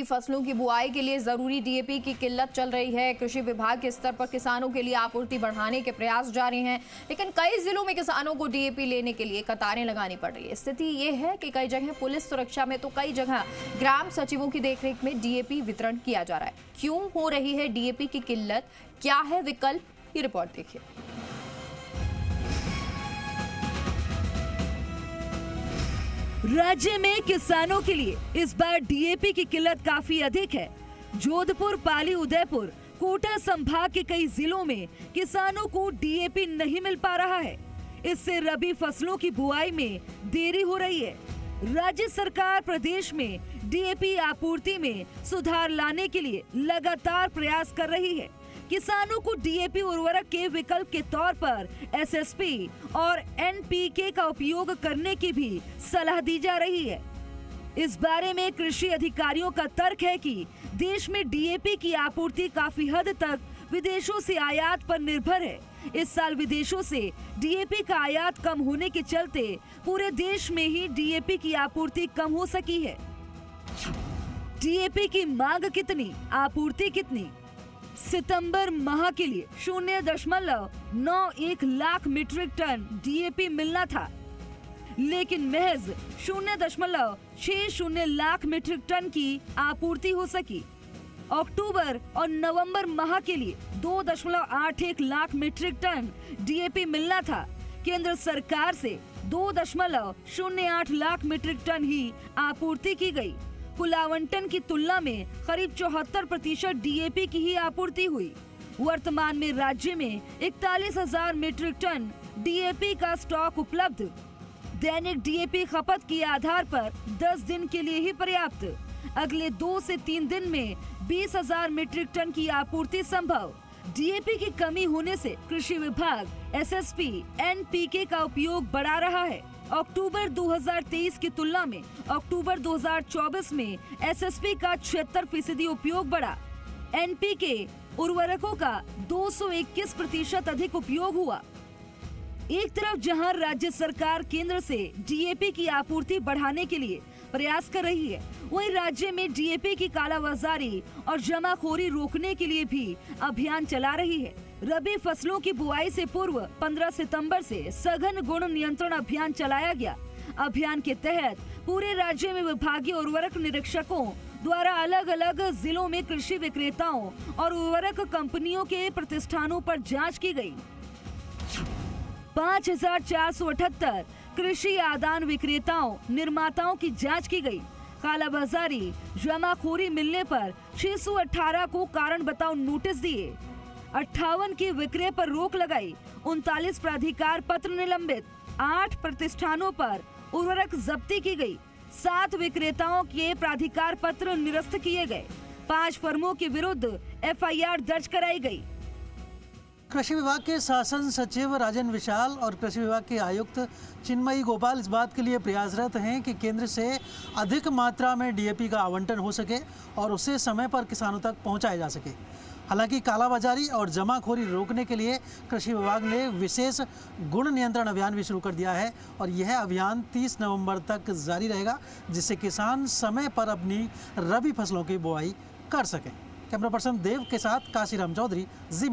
फसलों की बुआई के लिए जरूरी डीएपी की किल्लत चल रही है। कृषि विभाग के स्तर पर किसानों के लिए आपूर्ति बढ़ाने के प्रयास जारी हैं, लेकिन कई जिलों में किसानों को डीएपी लेने के लिए कतारें लगानी पड़ रही है। स्थिति ये है कि कई जगह पुलिस सुरक्षा में तो कई जगह ग्राम सचिवों की देखरेख में डीएपी वितरण किया जा रहा है। क्यों हो रही है डीएपी की किल्लत, क्या है विकल्प, ये रिपोर्ट देखिए। राज्य में किसानों के लिए इस बार डीएपी की किल्लत काफी अधिक है। जोधपुर, पाली, उदयपुर, कोटा संभाग के कई जिलों में किसानों को डीएपी नहीं मिल पा रहा है। इससे रबी फसलों की बुआई में देरी हो रही है। राज्य सरकार प्रदेश में डीएपी आपूर्ति में सुधार लाने के लिए लगातार प्रयास कर रही है। किसानों को डीएपी उर्वरक के विकल्प के तौर पर एसएसपी और एनपीके का उपयोग करने की भी सलाह दी जा रही है। इस बारे में कृषि अधिकारियों का तर्क है कि देश में डीएपी की आपूर्ति काफी हद तक विदेशों से आयात पर निर्भर है। इस साल विदेशों से डीएपी का आयात कम होने के चलते पूरे देश में ही डीएपी की आपूर्ति कम हो सकी है। डीएपी की मांग कितनी, आपूर्ति कितनी? सितंबर माह के लिए 0.91 लाख मीट्रिक टन डीएपी मिलना था, लेकिन महज 0.60 लाख मीट्रिक टन की आपूर्ति हो सकी। अक्टूबर और नवंबर माह के लिए 2.81 लाख मीट्रिक टन डीएपी मिलना था। केंद्र सरकार से 2.08 लाख मीट्रिक टन ही आपूर्ति की गई। कुल आवंटन की तुलना में करीब 74% डीएपी की ही आपूर्ति हुई। वर्तमान में राज्य में 41,000 मीट्रिक टन डीएपी का स्टॉक उपलब्ध। दैनिक डीएपी खपत के आधार पर 10 दिन के लिए ही पर्याप्त। अगले 2 से 3 दिन में 20,000 मीट्रिक टन की आपूर्ति संभव। डीएपी की कमी होने से कृषि विभाग एसएसपी, एनपीके का उपयोग बढ़ा रहा है। अक्टूबर 2023 की तुलना में अक्टूबर 2024 में एसएसपी का 76% उपयोग बढ़ा। एनपीके उर्वरकों का 221% अधिक उपयोग हुआ। एक तरफ जहां राज्य सरकार केंद्र से डीएपी की आपूर्ति बढ़ाने के लिए प्रयास कर रही है, वहीं राज्य में डीएपी की कालाबाजारी और जमाखोरी रोकने के लिए भी अभियान चला रही है। रबी फसलों की बुआई से पूर्व 15 सितंबर से सघन गुण नियंत्रण अभियान चलाया गया। अभियान के तहत पूरे राज्य में विभागीय उर्वरक निरीक्षकों द्वारा अलग अलग जिलों में कृषि विक्रेताओं और उर्वरक कंपनियों के प्रतिष्ठानों पर जांच की गई। 5,478 कृषि आदान विक्रेताओं, निर्माताओं की जांच की गई। कालाबाजारी, जमाखोरी मिलने पर 618 को कारण बताओ नोटिस दिए। 58 की विक्रय पर रोक लगाई। 39 प्राधिकार पत्र निलंबित। 8 प्रतिष्ठानों पर उर्वरक जब्ती की गई। 7 विक्रेताओं के प्राधिकार पत्र निरस्त किए गए। 5 फर्मों के विरुद्ध एफआईआर दर्ज कराई गई। कृषि विभाग के शासन सचिव राजन विशाल और कृषि विभाग के आयुक्त चिन्मयी गोपाल इस बात के लिए प्रयासरत हैं कि केंद्र से अधिक मात्रा में डीएपी का आवंटन हो सके और उसे समय पर किसानों तक पहुंचाया जा सके। हालांकि कालाबाजारी और जमाखोरी रोकने के लिए कृषि विभाग ने विशेष गुण नियंत्रण अभियान भी शुरू कर दिया है और यह अभियान 30 नवंबर तक जारी रहेगा, जिससे किसान समय पर अपनी रबी फसलों की बुआई कर सकें। कैमरा पर्सन देव के साथ काशीराम चौधरी, जी।